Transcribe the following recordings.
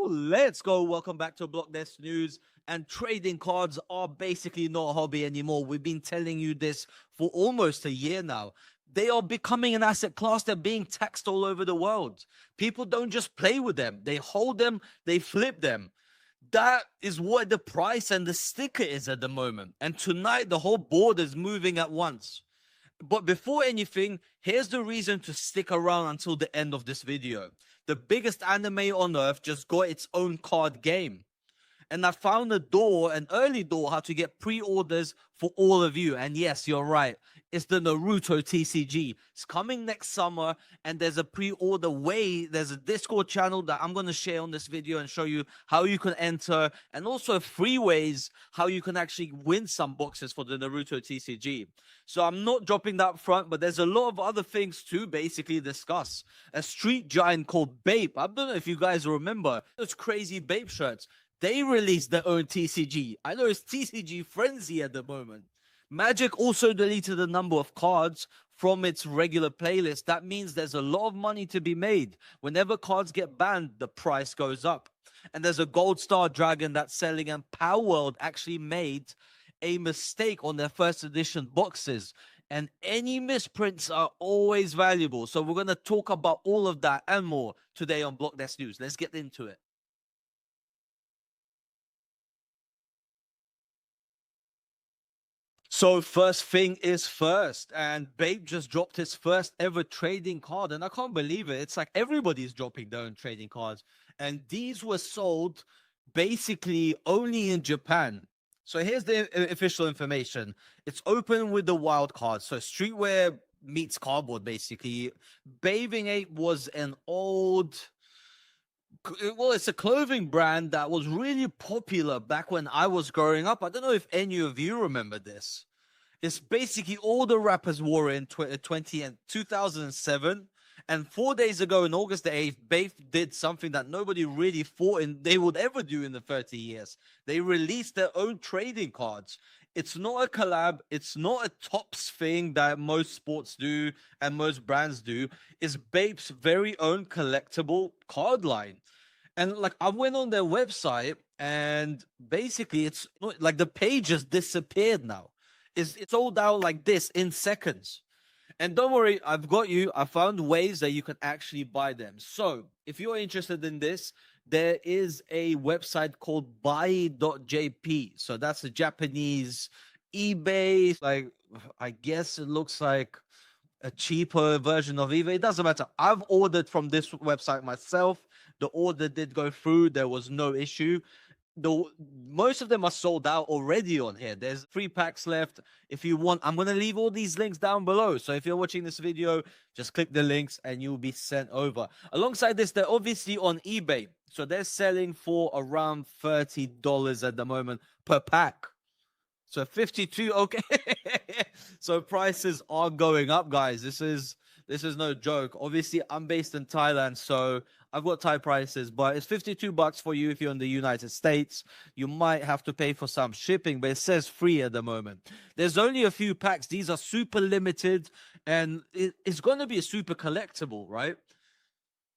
Let's go. Welcome back to BlockDesk News. And trading cards are basically not a hobby anymore. We've been telling you this for almost a year now. They are becoming an asset class. They're being taxed all over the world. People don't just play with them, they hold them, they flip them. That is what the price and the sticker is at the moment. And tonight, the whole board is moving at once. But before anything, here's the reason to stick around until the end of this video. The biggest anime on earth just got its own card game. And I found an early door, how to get pre-orders for all of you. And yes, you're right. It's the Naruto TCG. It's coming next summer, and there's a pre-order way. There's a Discord channel that I'm going to share on this video and show you how you can enter, and also free ways how you can actually win some boxes for the Naruto TCG. So I'm not dropping that front, but there's a lot of other things to basically discuss. A street giant called BAPE. I don't know if you guys remember those crazy BAPE shirts. They released their own TCG. I know it's TCG frenzy at the moment. Magic also deleted a number of cards from its regular playlist. That means there's a lot of money to be made. Whenever cards get banned, the price goes up. And there's a Gold Star Dragon that's selling, and Power World actually made a mistake on their first edition boxes. And any misprints are always valuable. So we're going to talk about all of that and more today on BlockDesk News. Let's get into it. So first thing is first, and BAPE just dropped his first ever trading card, and I can't believe it. It's like everybody's dropping their own trading cards, and these were sold basically only in Japan. So here's the official information. It's open with the wild card. So streetwear meets cardboard, basically. Bathing Ape was an old... Well, it's a clothing brand that was really popular back when I was growing up. I don't know if any of you remember this. It's basically all the rappers wore it in 2007. And 4 days ago, in August the 8th, BAPE did something that nobody really thought they would ever do in the 30 years. They released their own trading cards. It's not a collab. It's not a tops thing that most sports do and most brands do. It's BAPE's very own collectible card line. And like, I went on their website, and basically it's like the page just disappeared now. It's sold out like this in seconds. And don't worry, I've got you. I found ways that you can actually buy them. So if you're interested in this, there is a website called buy.jp. So that's a Japanese eBay. Like, I guess it looks like a cheaper version of eBay. It doesn't matter. I've ordered from this website myself. The order did go through. There was no issue. Most of them are sold out already on here. There's 3 packs left. If you want, I'm going to leave all these links down below. So if you're watching this video, just click the links and you'll be sent over. Alongside this, they're obviously on eBay. So they're selling for around $30 at the moment per pack. So 52, okay. So prices are going up, guys. This is no joke. Obviously, I'm based in Thailand, so I've got Thai prices, but it's $52 for you if you're in the United States. You might have to pay for some shipping, but it says free at the moment. There's only a few packs. These are super limited, and it's going to be a super collectible, right?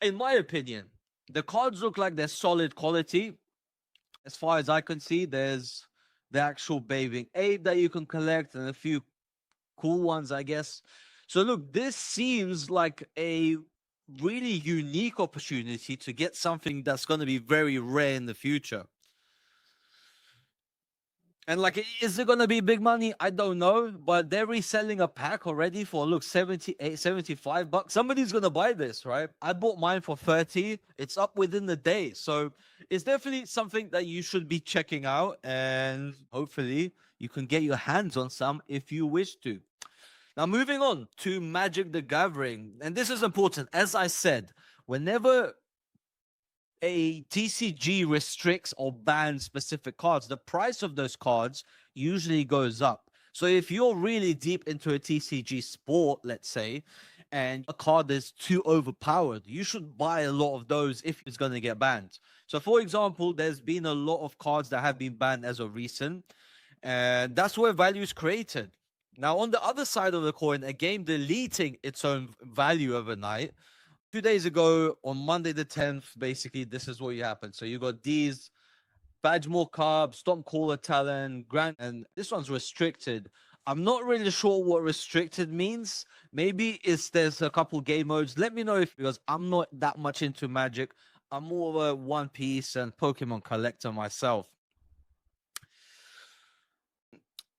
In my opinion, the cards look like they're solid quality. As far as I can see, there's the actual Bathing Ape that you can collect, and a few cool ones, I guess. So look, this seems like a really unique opportunity to get something that's going to be very rare in the future. And like, is it going to be big money? I don't know, but they're reselling a pack already for, look, 78, 75 bucks. Somebody's going to buy this, right? I bought mine for 30. It's up within the day. So it's definitely something that you should be checking out, and hopefully you can get your hands on some if you wish to. Now, moving on to Magic the Gathering. And this is important. As I said, whenever a TCG restricts or bans specific cards, the price of those cards usually goes up. So if you're really deep into a TCG sport, let's say, and a card is too overpowered, you should buy a lot of those if it's going to get banned. So for example, there's been a lot of cards that have been banned as of recent, and that's where value is created. Now, on the other side of the coin, a game deleting its own value overnight 2 days ago, on Monday the 10th, basically, this is what happened. So you got these Badge More Carb, Storm Caller Talent, Grant, and this one's restricted. I'm not really sure what restricted means. Maybe there's a couple game modes. Let me know if, because I'm not that much into Magic. I'm more of a One Piece and Pokemon collector myself.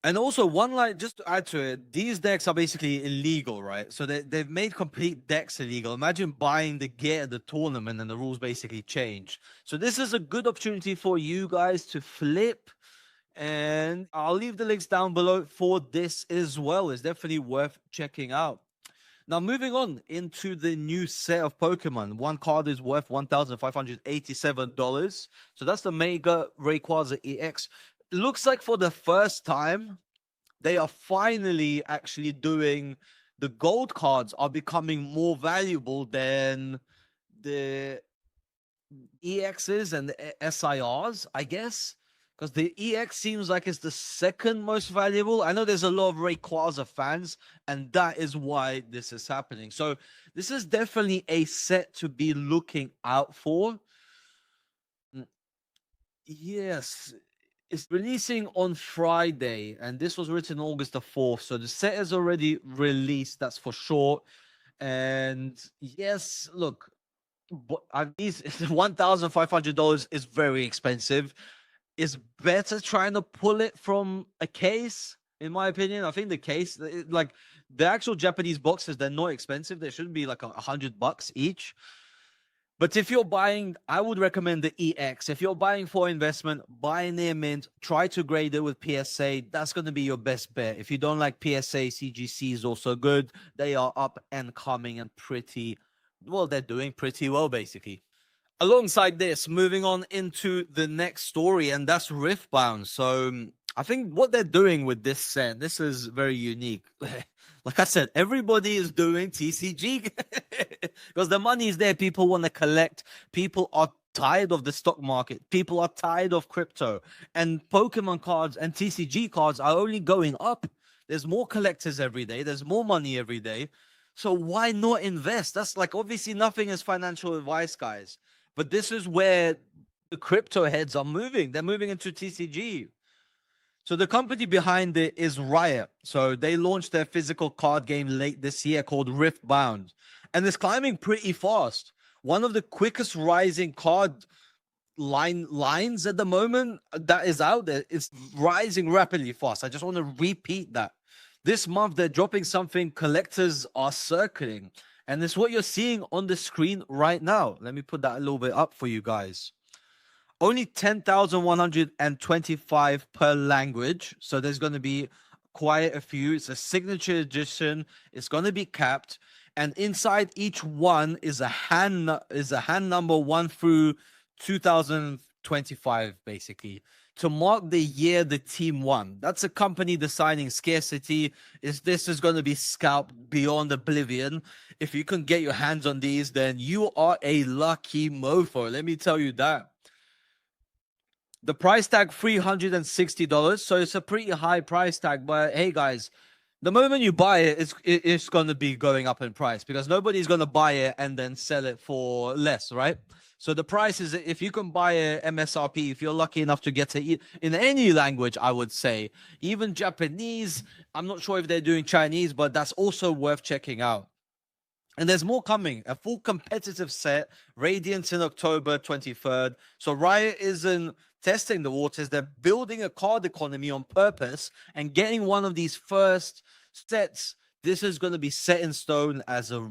And also, one line just to add to it, these decks are basically illegal, right? So they've made complete decks illegal. Imagine buying the gear at the tournament and the rules basically change. So this is a good opportunity for you guys to flip. And I'll leave the links down below for this as well. It's definitely worth checking out. Now, moving on into the new set of Pokemon. One card is worth $1,587. So that's the Mega Rayquaza EX. It looks like for the first time, they are finally actually doing the gold cards are becoming more valuable than the EXs and the SIRs, I guess. Because the EX seems like it's the second most valuable. I know there's a lot of Rayquaza fans, and that is why this is happening. So this is definitely a set to be looking out for. Yes, it's releasing on Friday, and this was written August the 4th. So the set is already released, that's for sure. And yes, look, but these $1,500 is very expensive. It's better trying to pull it from a case, in my opinion. I think the case, like the actual Japanese boxes, they're not expensive. They shouldn't be like $100 each. But if you're buying, I would recommend the EX. If you're buying for investment, buy near mint. Try to grade it with PSA. That's going to be your best bet. If you don't like PSA, CGC is also good. They are up and coming and pretty well. They're doing pretty well, basically. Alongside this, moving on into the next story, and that's Riftbound. So I think what they're doing with this set, this is very unique. Like I said, everybody is doing TCG because the money is there. People want to collect. People are tired of the stock market. People are tired of crypto. And Pokemon cards and TCG cards are only going up. There's more collectors every day. There's more money every day. So why not invest? That's like, obviously nothing is financial advice, guys. But this is where the crypto heads are moving. They're moving into TCG. So the company behind it is Riot. So they launched their physical card game late this year called Riftbound. And it's climbing pretty fast. One of the quickest rising card lines at the moment that is out there. It's rising rapidly fast. I just want to repeat that. This month, they're dropping something collectors are circling. And it's what you're seeing on the screen right now. Let me put that a little bit up for you guys. Only 10,125 per language. So there's going to be quite a few. It's a signature edition. It's going to be capped. And inside each one is a hand number 1 through 2025, basically, to mark the year the team won. That's a company deciding scarcity. This is going to be scalped beyond oblivion. If you can get your hands on these, then you are a lucky mofo. Let me tell you that. The price tag $360, so it's a pretty high price tag. But hey, guys, the moment you buy it, it's going to be going up in price because nobody's going to buy it and then sell it for less, right? So the price is, if you can buy a MSRP, if you're lucky enough to get it in any language, I would say, even Japanese. I'm not sure if they're doing Chinese, but that's also worth checking out. And there's more coming, a full competitive set, Radiance in October 23rd. So Riot isn't testing the waters. They're building a card economy on purpose and getting one of these first sets. This is going to be set in stone as a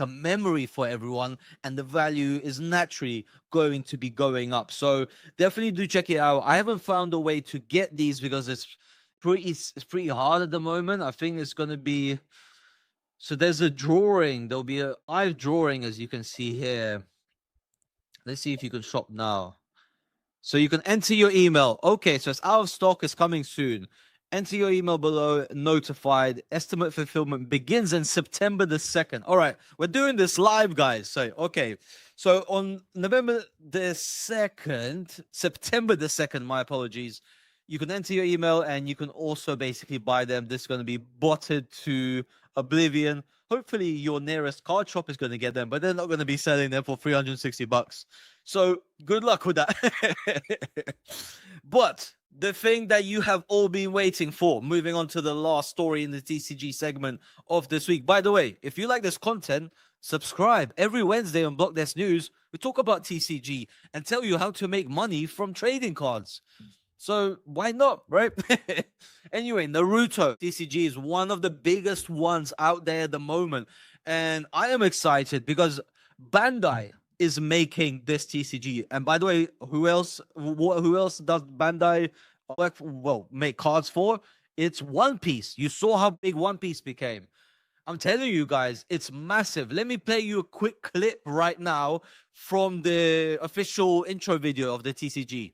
memory for everyone, and the value is naturally going to be going up. So definitely do check it out. I haven't found a way to get these because it's pretty hard at the moment. I think it's going to be... So there's a drawing. There'll be a live drawing, as you can see here. Let's see if you can shop now. So you can enter your email. Okay, so it's out of stock. It's coming soon. Enter your email below, notified. Estimate fulfillment begins in September the 2nd. All right, we're doing this live, guys. So, okay. So on September the 2nd, my apologies, you can enter your email and you can also basically buy them. This is going to be botted to oblivion. hopefully your nearest card shop is going to get them, but they're not going to be selling them for $360. So good luck with that. But the thing that you have all been waiting for, moving on to the last story in the TCG segment of this week. By the way, if you like this content, subscribe. Every Wednesday on BlockDesk News, we talk about TCG and tell you how to make money from trading cards. So why not, right? Anyway, Naruto TCG is one of the biggest ones out there at the moment. And I am excited because Bandai is making this TCG. And by the way, who else does Bandai make cards for? It's One Piece. You saw how big One Piece became. I'm telling you guys, it's massive. Let me play you a quick clip right now from the official intro video of the TCG.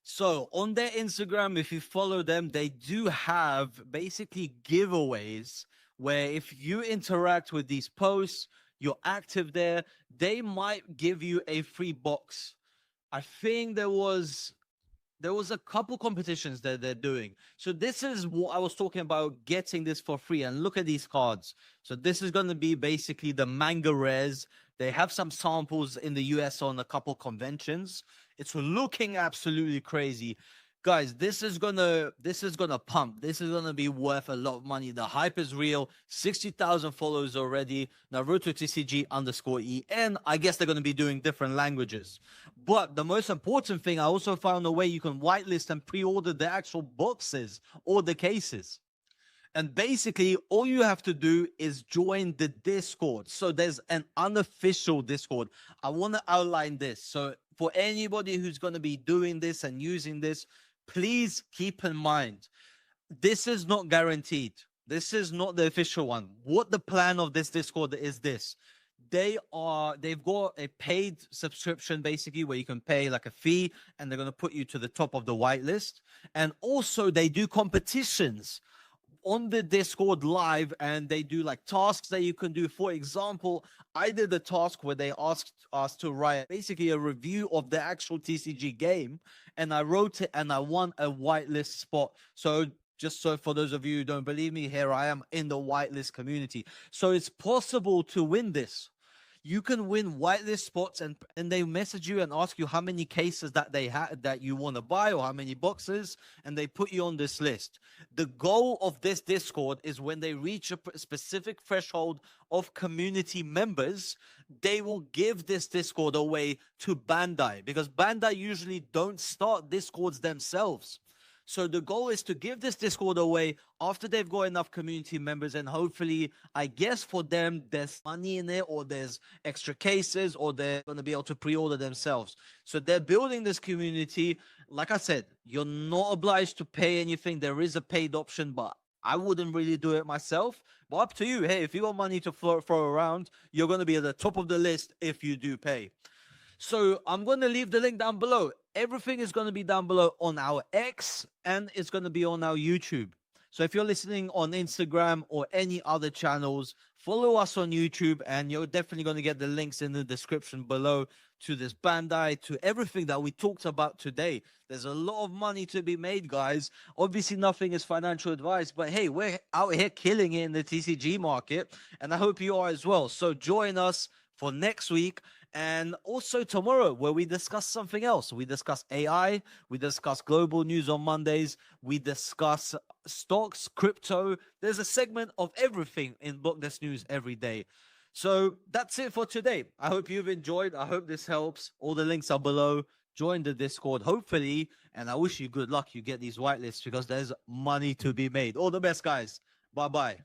So on their Instagram, if you follow them, they do have basically giveaways where if you interact with these posts, you're active there, they might give you a free box. I think there was a couple competitions that they're doing. So this is what I was talking about, getting this for free. And look at these cards. So this is going to be basically the manga rares. They have some samples in the US on a couple conventions. It's looking absolutely crazy. Guys, this is gonna pump. This is gonna be worth a lot of money. The hype is real. 60,000 followers already. Naruto TCG _EN. I guess they're gonna be doing different languages. But the most important thing, I also found a way you can whitelist and pre-order the actual boxes or the cases. And basically, all you have to do is join the Discord. So there's an unofficial Discord. I want to outline this. So for anybody who's going to be doing this and using this, please keep in mind, this is not guaranteed. This is not the official one. What the plan of this Discord is this. They've got a paid subscription basically where you can pay like a fee and they're going to put you to the top of the whitelist. And also they do competitions on the Discord live, and they do like tasks that you can do. For example, I did a task where they asked us to write basically a review of the actual TCG game, and I wrote it and I won a whitelist spot. So just so for those of you who don't believe me, here I am in the whitelist community. So it's possible to win this. You can win whitelist spots, and they message you and ask you how many cases that they had that you want to buy or how many boxes, and they put you on this list. The goal of this Discord is when they reach a specific threshold of community members, they will give this Discord away to Bandai, because Bandai usually don't start Discords themselves. So the goal is to give this Discord away after they've got enough community members, and hopefully, I guess for them, there's money in it, or there's extra cases, or they're going to be able to pre-order themselves. So they're building this community. Like I said, you're not obliged to pay anything. There is a paid option, but I wouldn't really do it myself. But up to you. Hey, if you got money to throw around, you're going to be at the top of the list if you do pay. So I'm going to leave the link down below. Everything is going to be down below on our X, and it's going to be on our YouTube. So if you're listening on Instagram or any other channels, follow us on YouTube, and you're definitely going to get the links in the description below to this Bandai, to everything that we talked about today. There's a lot of money to be made, guys. Obviously, nothing is financial advice, but hey, we're out here killing it in the TCG market, and I hope you are as well. So join us for next week, and also tomorrow, where we discuss something else. We discuss AI, we discuss global news on Mondays, we discuss stocks, crypto. There's a segment of everything in BlockDesk News every day. So that's it for today. I hope you've enjoyed. I hope this helps. All the links are below. Join the Discord, hopefully, and I wish you good luck. You get these whitelists, because there's money to be made. All the best, guys. Bye-bye.